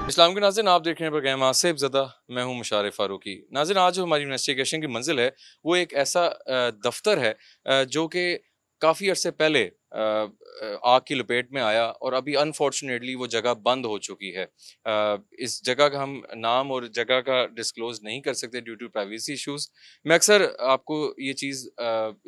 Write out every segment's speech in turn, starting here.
इस्लाम के नाज़रीन, आप देख रहे हैं प्रोग्राम आसिफ ज़दा। मैं हूं मुशारिफ फ़ारूकी। नाज़रीन, आज जो हमारी इन्वेस्टिगेशन की मंजिल है वो एक ऐसा दफ्तर है जो कि काफ़ी अरसे पहले आग की लपेट में आया और अभी अनफॉर्चुनेटली वो जगह बंद हो चुकी है। इस जगह का हम नाम और जगह का डिस्क्लोज नहीं कर सकते ड्यू टू प्राइवेसी इश्यूज़। मैं अक्सर आपको ये चीज़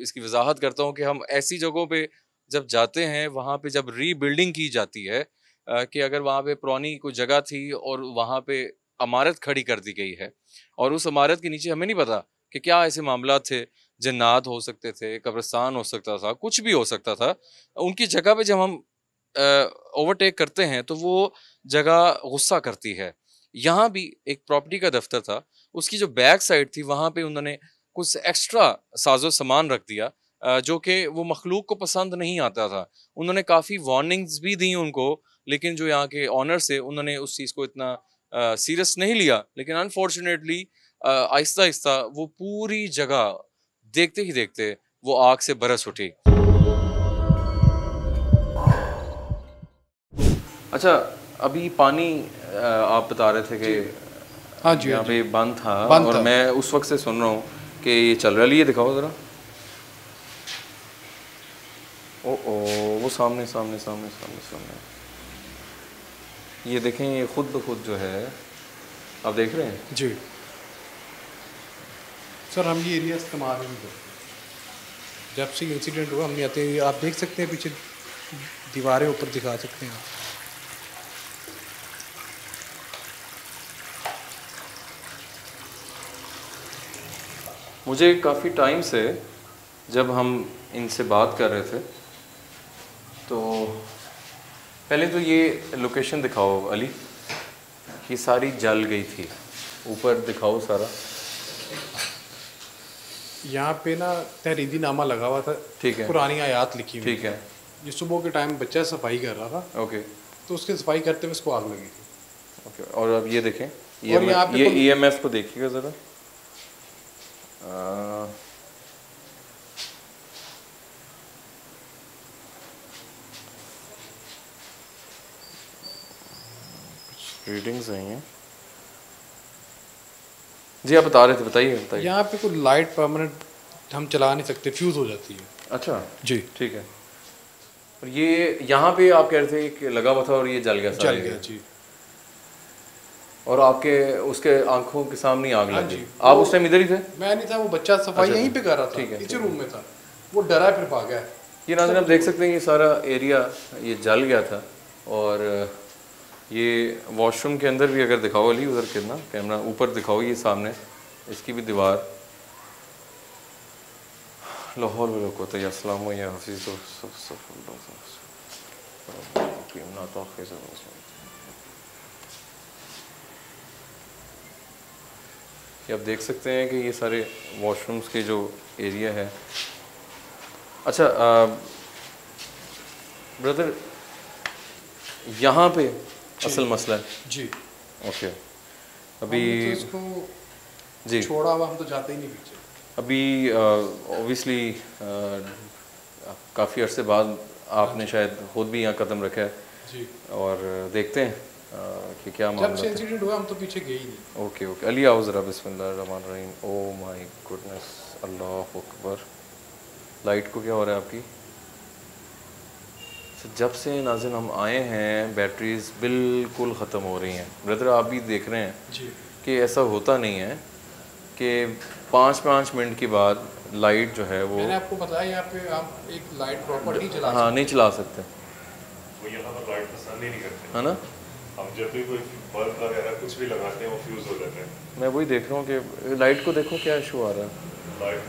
इसकी वजाहत करता हूँ कि हम ऐसी जगहों पे जब जाते हैं, वहाँ पे जब रीबिल्डिंग की जाती है, कि अगर वहाँ पे पुरानी कोई जगह थी और वहाँ पे इमारत खड़ी कर दी गई है और उस इमारत के नीचे हमें नहीं पता कि क्या ऐसे मामला थे, जन्नात हो सकते थे, कब्रिस्तान हो सकता था, कुछ भी हो सकता था। उनकी जगह पे जब हम ओवरटेक करते हैं तो वो जगह गुस्सा करती है। यहाँ भी एक प्रॉपर्टी का दफ्तर था, उसकी जो बैक साइड थी वहाँ पे उन्होंने कुछ एक्स्ट्रा साजो सामान रख दिया, जो कि वो मखलूक को पसंद नहीं आता था। उन्होंने काफ़ी वार्निंग्स भी दी उनको, लेकिन जो यहाँ के ओनर्स थे उन्होंने उस चीज़ को इतना सीरियस नहीं लिया। लेकिन अनफॉर्चुनेटली आहिस्ता-आहिस्ता वो पूरी जगह देखते ही देखते वो आग से बरस उठी। अच्छा, अभी पानी आप बता रहे थे जी। हाँ कि जी, हाँ यहाँ जी। पे बंद था बंद और था। मैं उस वक़्त से सुन रहा हूँ कि ये चल रहा है। ये दिखाओ ज़रा। ओह ओह! वो सामने, सामने, सामने, सामने, सामने। ये देखें, ये खुद ब खुद जो है, आप देख रहे हैं? जी। सर हम ये एरिया इस्तेमाल नहीं करते। जब से इंसिडेंट हुआ हम नहीं आते। आप देख सकते हैं पीछे दीवारें ऊपर दिखा सकते हैं आप। मुझे काफ़ी टाइम से जब हम इनसे बात कर रहे थे तो पहले तो ये लोकेशन दिखाओ अली, ये सारी जल गई थी। ऊपर दिखाओ सारा। यहाँ पे ना तहरीरी नामा लगा हुआ था, ठीक है, पुरानी आयात लिखी हुई ठीक थी। है, ये सुबह के टाइम बच्चा सफाई कर रहा था, ओके, तो उसकी सफाई करते हुए उसको आग लगी थी। ओके। और अब ये देखें, और यहाँ पे ये ईएमएफ को देखिएगा ज़रा। रीडिंग्स आई हैं जी। आप बता रहे थे, बताइए बताइए। यहाँ पे कोई लाइट परमानेंट हम चला नहीं सकते, फ्यूज़ हो जाती है। अच्छा जी। ठीक है। और ये यहाँ पे आप कह रहे थे कि लगा हुआ था और ये जल गया सारा जल गया एरिया। जी। और आपके उसके आंखों के सामने ही आग हाँ लग जी। गई। आप उस टाइम इधर ही थे? मैं नहीं था, वो बच्चा सफाई अच्छा, यहीं पे कर रहा था, ठीक है, इसी ठीक रूम में था। वो डरा फिर भाग गया। ये नाज़रीन आप देख सकते हैं, ये सारा एरिया ये जल गया था। और ये वॉशरूम के अंदर भी अगर दिखाओ अली, उधर कितना कैमरा ऊपर दिखाओ, ये सामने इसकी भी दीवार। लाहौर में लोग होते अस्सलाम या हफीज़। ये आप देख सकते हैं कि ये सारे वॉशरूम्स के जो एरिया है। अच्छा ब्रदर, यहाँ पे असल मसला है जी। ओके। अभी तो इसको जी छोड़ा हुआ हम तो जाते ही नहीं पीछे। अभी ऑब्वियसली काफ़ी अरसे बाद आपने शायद खुद भी यहाँ कदम रखा है जी। और देखते हैं कि क्या जब मामला से है। इंसिडेंट हुआ हम तो पीछे गए ही नहीं। ओके ओके अली आओ ज़रा। बिस्मिल्लाहिर्रहमानिर्रहीम। Oh my goodness, Allah Akbar. Light को क्या हो रहा है आपकी? जब से नाज़रीन हम आए हैं बैटरीज बिल्कुल ख़त्म हो रही हैं। ब्रदर आप भी देख रहे हैं जी। कि ऐसा होता नहीं है कि 5-5 मिनट के बाद लाइट जो है वो, मैंने आपको बताया यहाँ पे आप एक लाइट प्रॉपर नहीं चला हाँ नहीं चला सकते, वो यहाँ पर लाइट पसंद ही नहीं करते। है ना। हम जब भी कोई बल्ब वगैरह कुछ भी लगाते हैं वो फ्यूज़ हो जाते हैं। मैं वही देख रहा हूँ कि लाइट को देखो क्या इशू आ रहा है। लाइट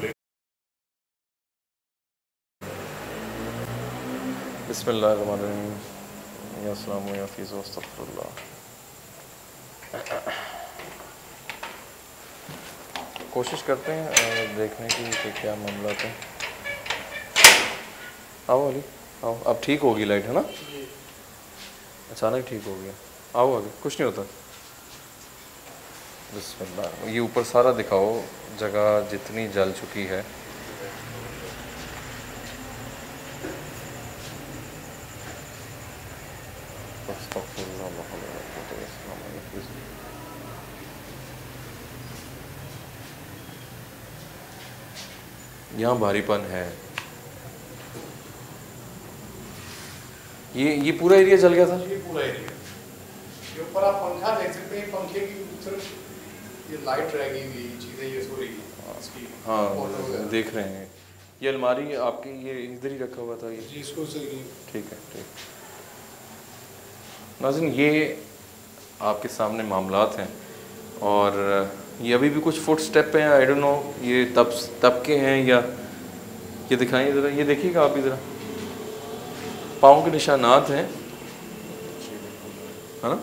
बिस्मिल्लाहिर्रहमानिर्रहीम। या सलाम या फीज़ अस्तगफिरुल्लाह। कोशिश करते हैं देखने की कि क्या मामला है। आओ अली आओ। अब ठीक होगी लाइट, है ना? अचानक ठीक हो गया। आओ आगे, कुछ नहीं होता। बिस्मिल्लाह। ये ऊपर सारा दिखाओ जगह जितनी जल चुकी है। अस्तगफिरुल्लाह। यहाँ भारीपन है। ये पूरा एरिया जल गया था। ये पूरा एरिया, ये ऊपर आप पंखा देख सकते हैं, पंखे की सिर्फ ये लाइट रह गई हुई चीज़ें ये सो रही है इसकी। हाँ देख रहे हैं। ये अलमारी आपकी ये इधर ही रखा हुआ था ये। जी इसको सही। ठीक है ठीक। नाज़रीन ये आपके सामने मामलात हैं और ये अभी भी कुछ फुट स्टेप हैं, आई डोंट नो ये तब के हैं या ये दिखाएं ज़रा, ये देखिएगा आप इधर पाँव के निशानात हैं, है ना?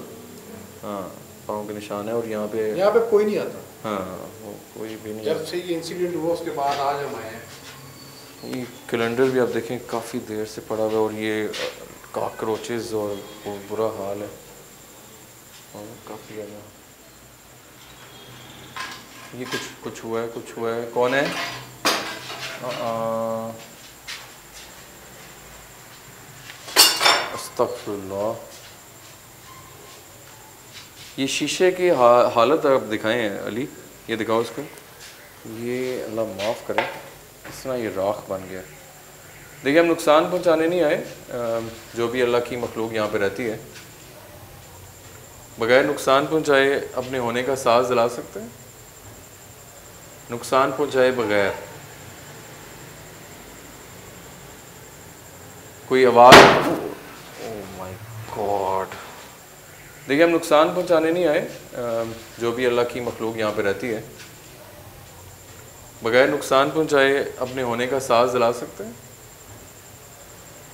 हाँ पाँव के निशान है और यहाँ पे कोई नहीं आता। हाँ वो कोई भी नहीं। जब से ये इंसिडेंट हुआ उसके बाद आज हम आए हैं। ये कैलेंडर भी आप देखें काफ़ी देर से पड़ा हुआ है और ये कॉकरोचेस और बुरा हाल है और काफ़ी ज़्यादा। ये कुछ हुआ है कौन है? अस्तगफिरुल्लाह। ये शीशे की हालत आप दिखाएं अली, ये दिखाओ उसको। ये अल्लाह माफ़ करे इस तरह ये राख बन गया। देखिए हम नुकसान पहुंचाने नहीं आए, जो भी अल्लाह की मखलूक यहाँ पे रहती है बगैर नुकसान पहुंचाए अपने होने का साज दिला सकते हैं। नुकसान पहुंचाए बगैर कोई आवाज़, ओह माय गॉड। देखिए हम नुकसान पहुंचाने नहीं आए, जो भी अल्लाह की मखलूक यहाँ पे रहती है बगैर नुकसान पहुंचाए अपने होने का साज दिला सकते हैं।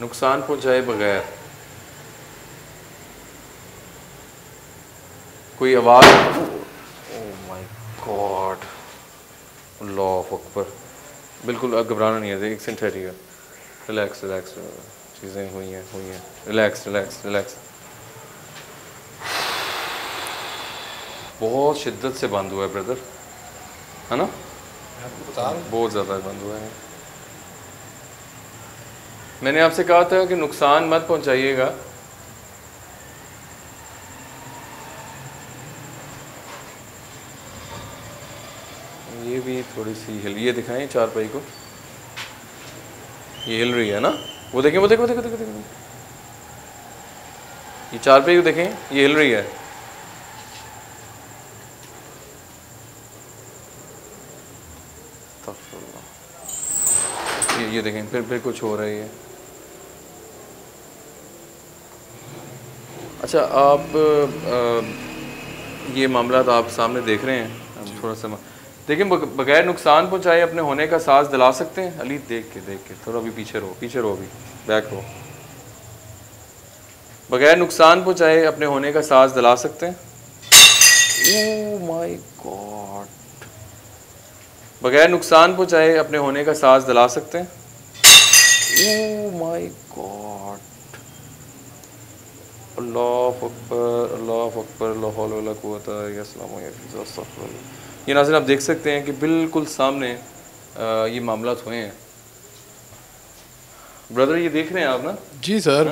नुकसान पहुंचाए बगैर कोई आवाज़, ओह माय गॉड, अल्लाह अकबर। बिल्कुल घबराना नहीं है, एक सेकंड ठहरिएगा, रिलैक्स, चीज़ें हुई हैं, रिलैक्स। बहुत शिद्दत से बंद हुआ है ब्रदर, है ना? बहुत ज़्यादा बंद हुआ है। मैंने आपसे कहा था कि नुकसान मत पहुंचाइएगा। ये भी थोड़ी सी हिल, ये दिखाएं चारपाई को, ये हिल रही है ना? वो देखें। ये चारपाई को देखें, ये हिल रही है। ये देखें फिर कुछ हो रहा है। अच्छा आप ये मामला आप सामने देख रहे हैं, थोड़ा सा देखिए बगैर नुकसान पहुंचाए अपने होने का साज दिला सकते हैं। अली देख के थोड़ा भी पीछे रहो अभी, बैक रहो। बगैर नुकसान पहुंचाए अपने होने का साज दिला सकते हैं। Oh my God. बगैर नुकसान पहुंचाए अपने होने का साज दिला सकते हैं। ओह माय गॉड, अल्लाह अकबर, ला हौला वला कुव्वता इल्ला बिल्लाह। ये नाज़रीन आप देख सकते हैं कि बिल्कुल सामने ये मामला हुए हैं। ब्रदर ये देख रहे हैं आप ना? जी सर,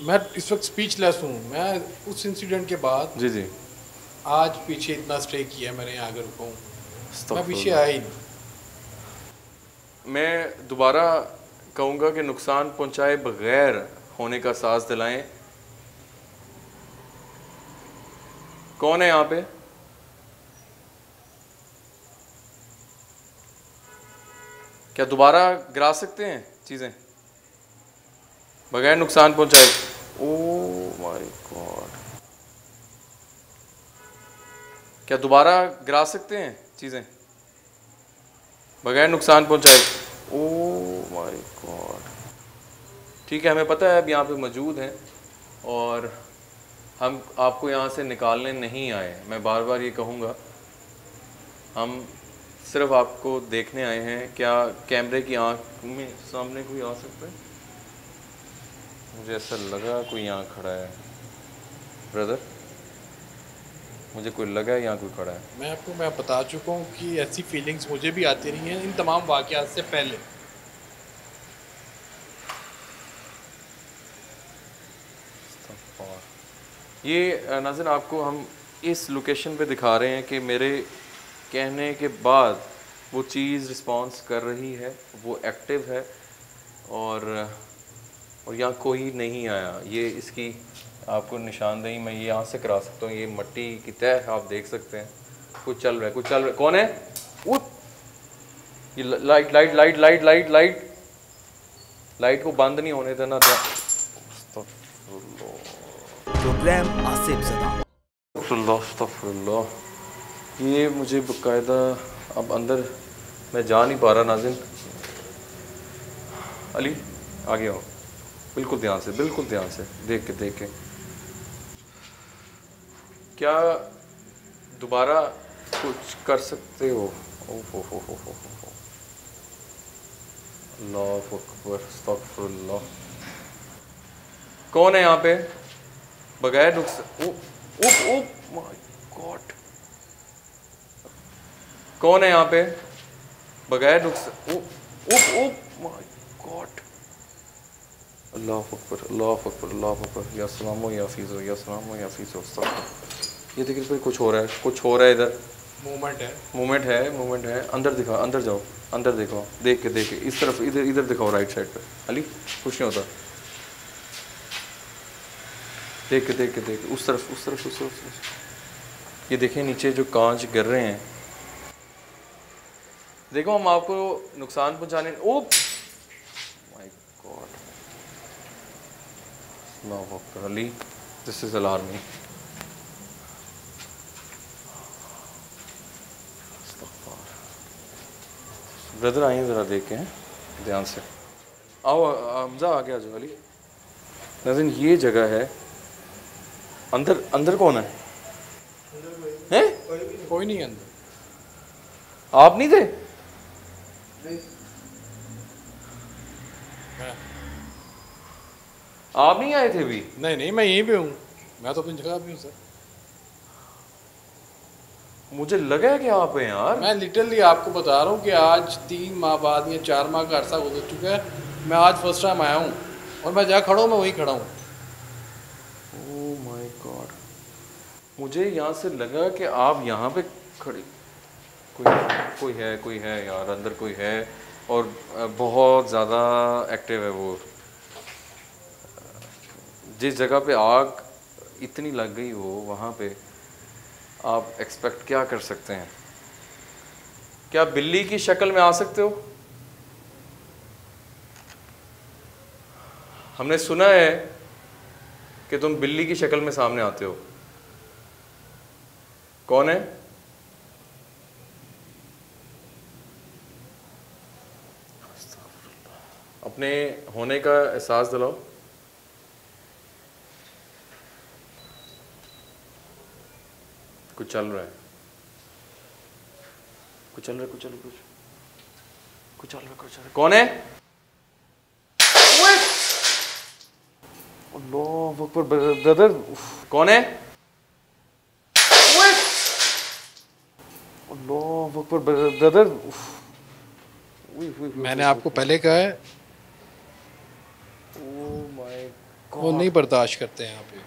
मैं इस वक्त स्पीचलेस हूँ। मैं उस इंसिडेंट के बाद जी आज पीछे इतना स्टे किया मैंने, यहाँ अगर रुका हूँ, मैं पीछे आया ही नहीं। मैं दोबारा कहूँगा कि नुकसान पहुँचाए बगैर होने का साज दिलाएं। कौन है यहाँ पे? क्या दोबारा गिरा सकते हैं चीज़ें बगैर नुकसान पहुँचाए? ओह माय गॉड, क्या दोबारा गिरा सकते हैं चीज़ें बगैर नुकसान पहुँचाए? Oh my God. ठीक है, हमें पता है अब यहाँ पे मौजूद हैं और हम आपको यहाँ से निकालने नहीं आए। मैं बार बार ये कहूँगा, हम सिर्फ आपको देखने आए हैं। क्या कैमरे की आँख में सामने कोई आ सकता है? मुझे ऐसा लगा कोई यहाँ खड़ा है ब्रदर, मुझे कोई लगा यहाँ कोई खड़ा है। मैं बता चुका हूँ कि ऐसी फीलिंग्स मुझे भी आती रही हैं इन तमाम वाक़यात से पहले। ये नाज़रीन आपको हम इस लोकेशन पे दिखा रहे हैं कि मेरे कहने के बाद वो चीज़ रिस्पॉन्स कर रही है, वो एक्टिव है, और यहाँ कोई नहीं आया। ये इसकी आपको निशानदेही मैं ये यहाँ से करा सकता हूँ। ये मट्टी की तह आप देख सकते हैं, कुछ चल रहा है, कुछ चल रहा है। कौन है? ये light light light light light light light को बंद नहीं होने देना। प्रोग्राम आसिफ ज़दा। ये मुझे बाकायदा अब अंदर मैं जा नहीं पा रहा नाज़िन। अली आगे आओ, बिल्कुल ध्यान से, बिल्कुल ध्यान से, देख के क्या दोबारा कुछ कर सकते हो? ओहो अल्लाह अकबर, अस्तगफुरुल्लाह। कौन है यहाँ पे? बगैर माय गॉड, कौन है यहाँ पे? बगैर माय गॉड, अल्लाह अकबर, अल्लाह अकबर, अल्लाह अकबर। या सलामो या फीज़ो, या सलामो या फीज़ो। ये देखिए फिर कुछ हो रहा है, कुछ हो रहा है इधर। मूवमेंट है। अंदर दिखा, अंदर जाओ, अंदर देखो, देख के इस तरफ, इधर दिखाओ, राइट साइड पे। अली कुछ नहीं होता, देख के उस तरफ। ये देखें नीचे जो कांच गिर रहे हैं, देखो हम आपको नुकसान पहुंचाने। Oh my God, Allah Akbar. Ali this is alarming. Brother आइए ज़रा देख के, हैं ध्यान से। आओ हमजा आ गया जो। अली नाज़रीन ये जगह है, अंदर कौन है? हैं? कोई नहीं अंदर। आप नहीं थे? आप नहीं आए थे भी? नहीं, मैं यहीं पे हूँ, मैं तो अपनी जगह पे हूँ सर। मुझे लगा कि आप हैं यार। मैं लिटरली आपको बता रहा हूँ कि आज 3 माह बाद या 4 माह का अरसा गुजर चुका है। मैं आज फर्स्ट टाइम आया हूँ और मैं जहाँ खड़ा हूँ मैं वहीं खड़ा हूँ। ओह माय गॉड, मुझे यहाँ से लगा कि आप यहाँ पे खड़ी। कोई है यार, अंदर कोई है, और बहुत ज़्यादा एक्टिव है वो। जिस जगह पे आग इतनी लग गई हो वहाँ पे आप एक्सपेक्ट क्या कर सकते हैं? क्या बिल्ली की शक्ल में आ सकते हो? हमने सुना है कि तुम बिल्ली की शक्ल में सामने आते हो। कौन है? अपने होने का एहसास दिलाओ। कुछ चल रहा है, कुछ चल रहा है। कौन है? अल्लाह अकबर ब्रदर, कौन है? अल्लाह अकबर ब्रदर। मैंने आपको पहले कहा है, ओह माय वो नहीं बर्दाश्त करते हैं यहाँ पे।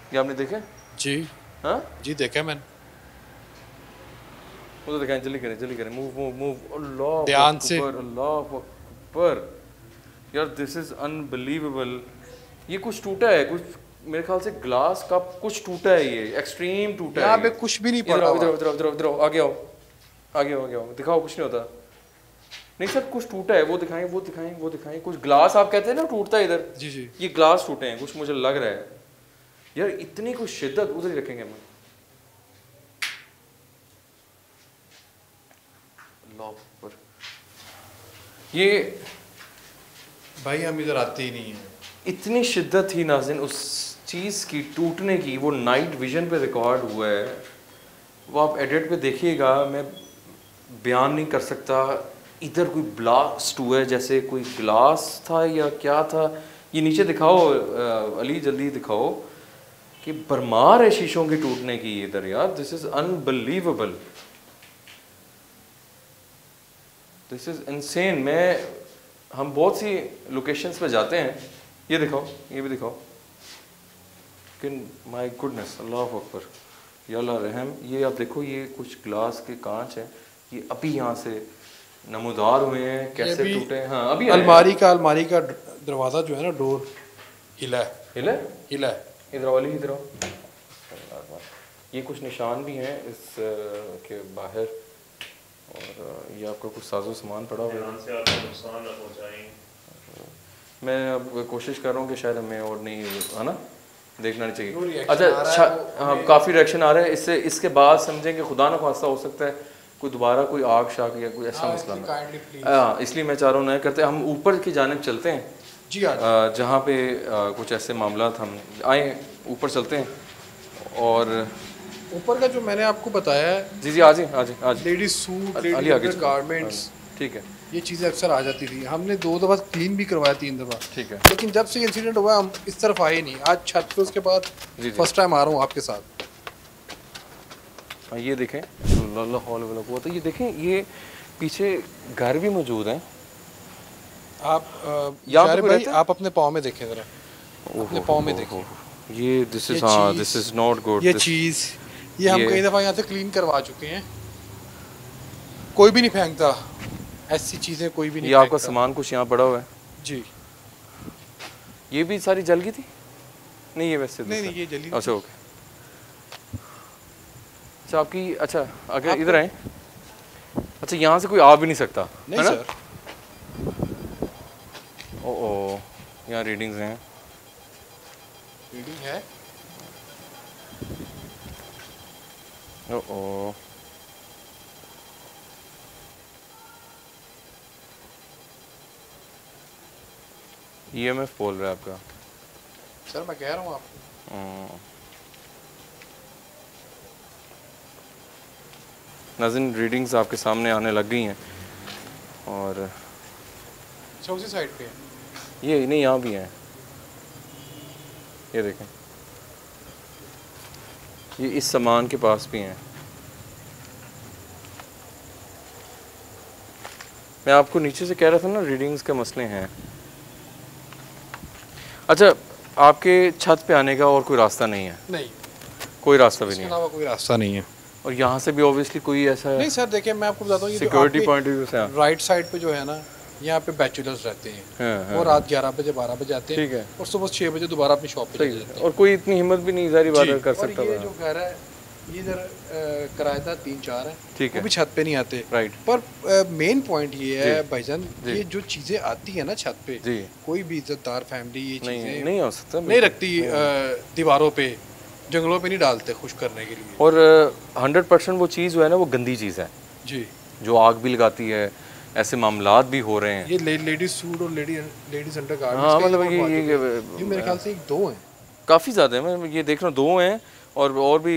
ये आपने देखे? जी हाँ जी, देखा मैंने। वो तो दिखाएं, जल्दी करें, मूव। अल्लाह ध्यान से। अल्लाह अकबर यार, दिस इज अनबिलीवेबल। ये कुछ टूटा है, कुछ मेरे ख्याल से ग्लास का कुछ टूटा है, ये एक्सट्रीम टूटा है। यहाँ पे कुछ भी नहीं पड़ा। इधर आगे आओ, दिखाओ। कुछ नहीं होता। नहीं सर, कुछ टूटा है, वो दिखाएं। कुछ ग्लास आप कहते हैं ना टूटता है इधर। जी ये ग्लास टूटे हैं, कुछ मुझे लग रहा है यार। इतनी कुछ शिद्दत, उधर ही रखेंगे हम। अल्लाह अकबर। ये भाई हम इधर आते ही नहीं हैं। इतनी शिद्दत थी नाज़रीन उस चीज़ की टूटने की, वो नाइट विजन पे रिकॉर्ड हुआ है, वो आप एडिट पे देखिएगा। मैं बयान नहीं कर सकता। इधर कोई ब्लास्ट हुआ है, जैसे कोई ग्लास था या क्या था। ये नीचे दिखाओ अली, जल्दी दिखाओ कि भरमार है शीशों की टूटने की इधर यार। This is unbelievable, this is insane. हम बहुत सी लोकेशंस पे जाते हैं, ये दिखाओ, ये भी दिखाओ कि my goodness, Allah Akbar. Yalla रहम। ये आप देखो, ये कुछ ग्लास के कांच है, ये अभी यहाँ से नमूदार हुए हैं, कैसे भी टूटे हैं। हाँ अभी आए हैं। अलमारी का दरवाज़ा जो है ना, डोर हिला है, हिला है? हिला है। इधर वाली इधर आओ। ये कुछ निशान भी हैं इस के बाहर, और ये आपका कुछ साजो सामान पड़ा हुआ है। ध्यान से आपको नुकसान न पहुंचाएं। मैं अब कोशिश कर रहा हूँ कि शायद हमें और नहीं, है ना, देखना नहीं चाहिए। reaction अच्छा आ रहा है, हाँ काफ़ी रिएक्शन आ रहा है इससे। इसके बाद समझेंगे खुदा न खास्ता हो सकता है कोई दोबारा कोई आग शाग या कोई ऐसा मसला ना। हाँ इसलिए मैं चाह रहा हूँ, नहीं करते हम ऊपर की जानिब चलते हैं जी। हाँ जहाँ पे कुछ ऐसे मामला हम आए, ऊपर चलते हैं। और ऊपर का जो मैंने आपको बताया है, जी आज आज लेडीज सूट, अली आगे लेडीज चलो। गारमेंट्स, ठीक है ये चीज़ें अक्सर आ जाती थी। हमने 2 दफ़ा क्लीन भी करवाया, 3 दफ़ा। ठीक है। लेकिन जब से इंसिडेंट हुआ हम इस तरफ आए नहीं। आज छत पे उसके बाद जी। फर्स्ट टाइम आ रहा हूँ आपके साथ। ये देखें, अल्लाह हौल वला कुव्वत। ये देखें, ये पीछे घर भी मौजूद हैं। आप यहाँ पे यार कोई भाई रहता है? आप अपने पाँव में देखें ज़रा, अपने पाँव में देखें। ये दिस ये इज हाँ चीज़- दिस इज नॉट गुड। ये चीज़ ये हम ये- कई दफ़ा यहाँ से क्लीन करवा चुके हैं, कोई भी नहीं फेंकता ऐसी चीज़ें, कोई भी नहीं ये आपका फेंकता। सामान कुछ यहाँ पड़ा हुआ है। जी ये भी सारी जल गई थी? नहीं ये वैसे नहीं, दूसरा। ये जली अच्छा ओके। अच्छा आपकी, अच्छा अगर इधर आए, अच्छा यहाँ से कोई आ भी नहीं सकता नहीं है ना? सर। ओ यहाँ रीडिंग्स हैं। रीडिंग है। ओ ईएमएफ बोल रहा है आपका। सर मैं कह रहा हूँ आपको, नाज़रीन रीडिंग्स आपके सामने आने लग गई हैं। और अच्छा उसी साइड पे है। ये नहीं, यहाँ भी हैं, ये देखें, ये इस सामान के पास भी हैं। मैं आपको नीचे से कह रहा था ना, रीडिंग्स के मसले हैं। अच्छा आपके छत पे आने का और कोई रास्ता नहीं है? नहीं, कोई रास्ता भी इसके नहीं है। अलावा कोई रास्ता नहीं है। और यहाँ से भी ऑब्वियसली कोई ऐसा नहीं सर देखिए, मैं आपको बताता हूँ, ये जो सिक्योरिटी आपके पॉइंट ऑफ व्यू से हाँ। राइट साइड पे जो है ना, यहाँ पे बैचलर्स रहते हैं। हाँ, वो रात 11 बजे 12 बजे आते हैं। ठीक है। और सुबह 6 बजे दोबारा अपनी शॉप पे चले सही जाते है। हैं। और कोई इतनी हिम्मत भी नहीं जारी बात जी। कर और सकता ये था। जो घर है, ये इधर किराएदार 3-4 हैं। ठीक वो है। भी छत पे नहीं आते। राइट। पर मेन पॉइंट ये है जी। भाईजान, जी। ये जो चीज़ें आती है ना छत पे, जी। कोई भी इज्जतदार फैमिली ये नहीं चीज़ें नहीं हो सकता, नहीं रखती दीवारों पे, जंगलों पे नहीं डालते खुश करने के लिए। और 100% वो चीज़ जो है ना, वो गंदी चीज़ है जी। जो आग भी लगाती है। ऐसे मामलात भी हो रहे हैं। ये लेडीज सूट और लेडीज अंडर हाँ मतलब ये मेरे ख्याल से 1-2 हैं। काफ़ी ज़्यादा है। मैं ये देख रहा हूँ 2 हैं, और भी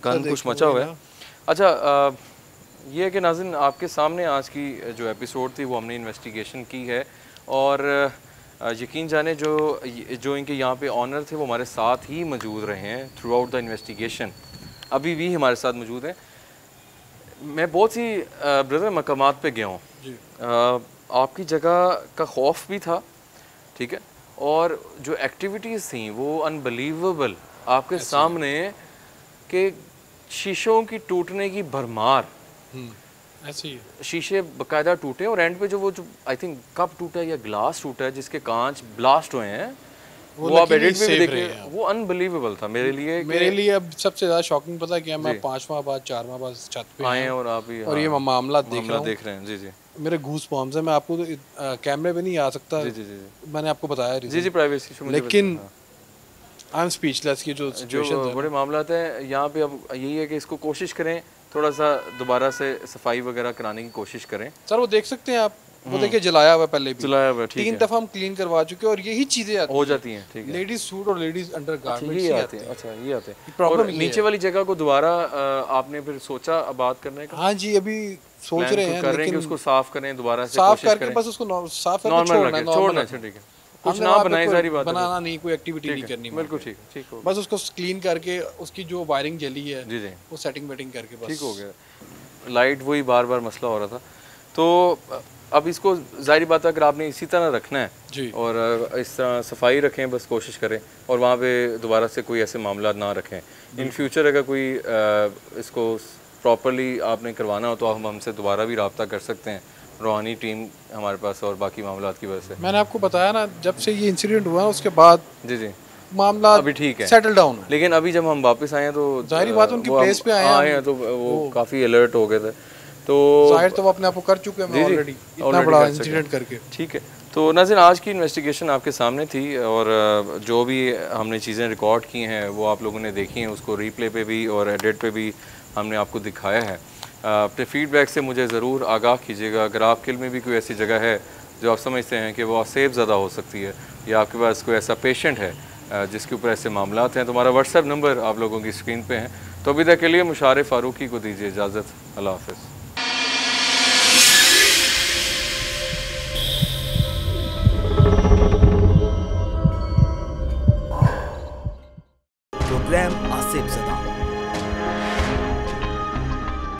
गन कुछ मचा हुआ है। अच्छा ये है कि नाज़रीन आपके सामने आज की जो एपिसोड थी वो हमने इन्वेस्टिगेशन की है। और यकीन जाने जो इनके यहाँ पे ऑनर थे वो हमारे साथ ही मौजूद रहे हैं थ्रू आउट द इन्वेस्टिगेशन, अभी भी हमारे साथ मौजूद हैं। मैं बहुत सी ब्रदर मकामात पे गया हूँ। आपकी जगह का खौफ भी था, ठीक है, और जो एक्टिविटीज़ थी वो अनबिलीवेबल आपके सामने, के शीशों की टूटने की भरमार। ऐसे ही है। शीशे बकायदा टूटे, और एंड पे जो आई थिंक कप टूटा है या ग्लास टूटा है जिसके कांच ब्लास्ट हुए हैं, वो आप एडिट में भी देखिए, वो अनबिलीवेबल था मेरे लिए। मेरे लिए अब सबसे ज़्यादा शॉकिंग पता है क्या, मैं 5 माह बाद 4 माह बाद छत पे आए हैं और आप ही और ये मामला देख रहा हूँ, देख रहे हैं। जी जी मेरे गूस बम्स है। मैं आपको कैमरे पे नहीं आ सकता, जी जी जी मैंने आपको बताया जी जी प्राइवेसी, लेकिन आई एम स्पीचलेस। ये जो जो सिचुएशन बड़े मामलात हैं यहाँ पे, अब यही है कि इसको कोशिश करें थोड़ा सा दोबारा से सफाई वगैरह कराने की कोशिश करें। सर वो देख सकते हैं आप, वो देखिए जलाया हुआ पहले भी, चलाया हुआ, ठीक 3 है, दफ़ा हम क्लीन करवा चुके हैं और यही चीज़ें आती हो जाती हैं। ठीक है, लेडीज सूट और लेडीज अंडर गारमेंट्स ये ही आते हैं। अच्छा ये आते हैं। प्रॉब्लम और नीचे वाली जगह को दोबारा आपने फिर सोचा आबाद करने का? हाँ जी, अभी सोच रहे हैं, कर रहे हैं कि लेकिन उसको साफ करें दोबारा से, साफ कोशिश करके करें बस उसको साफ करके नॉर्मल छोड़ना रखें, है, छोड़ना नॉर्मल है, ठीक है, कुछ हमने ना वहाँ पे बनाए, कोई सारी बात है। बनाना नहीं, कोई एक्टिविटी ठीक नहीं है, करनी, बिल्कुल ठीक है, ठीक हो बस उसको क्लीन करके उसकी जो वायरिंग जली है जी जी वो सेटिंग वेटिंग करके बस ठीक हो गया। लाइट वही बार बार मसला हो रहा था। तो अब इसको ज़ाहिर बात है अगर आपने इसी तरह रखना है जी। और इस तरह सफाई रखें, बस कोशिश करें और वहाँ पे दोबारा से कोई ऐसे मामला ना रखें। इन फ्यूचर अगर कोई इसको प्रॉपरली आपने करवाना हो तो आप हमसे दोबारा भी रब्ता कर सकते हैं, रूहानी टीम हमारे पास और बाकी मामला की वजह से। मैंने आपको बताया ना, जब से ये इंसिडेंट हुआ उसके बाद जी जी मामला अभी ठीक है, सेटल डाउन है। लेकिन अभी जब हम वापस आए हैं तो जाहिर बात है, उनकी वो प्लेस पे आए हैं तो वो काफ़ी अलर्ट हो गए थे। तो जाहिर तो वो अपने आप को कर चुके हैं ऑलरेडी, इतना बड़ा इंसिडेंट करके। ठीक है, तो नाज़रीन आज की इन्वेस्टिगेशन आपके सामने थी और जो भी हमने चीज़ें रिकॉर्ड की हैं वो आप लोगों ने देखी हैं, उसको रीप्ले पे भी और एडिट पे भी हमने आपको दिखाया है। अपने फीडबैक से मुझे ज़रूर आगाह कीजिएगा। अगर आपके इल्म में भी कोई ऐसी जगह है जो आप समझते हैं कि वो आसेब ज़दा हो सकती है या आपके पास कोई ऐसा पेशेंट है जिसके ऊपर ऐसे मामलात हैं, तो हमारा व्हाट्सएप नंबर आप लोगों की स्क्रीन पे है। तो अभी तक के लिए मुशारे फ़ारूकी को दीजिए इजाज़त। अल्लाह हाफ़िज़। प्रोग्राम आसिफ ज़दा।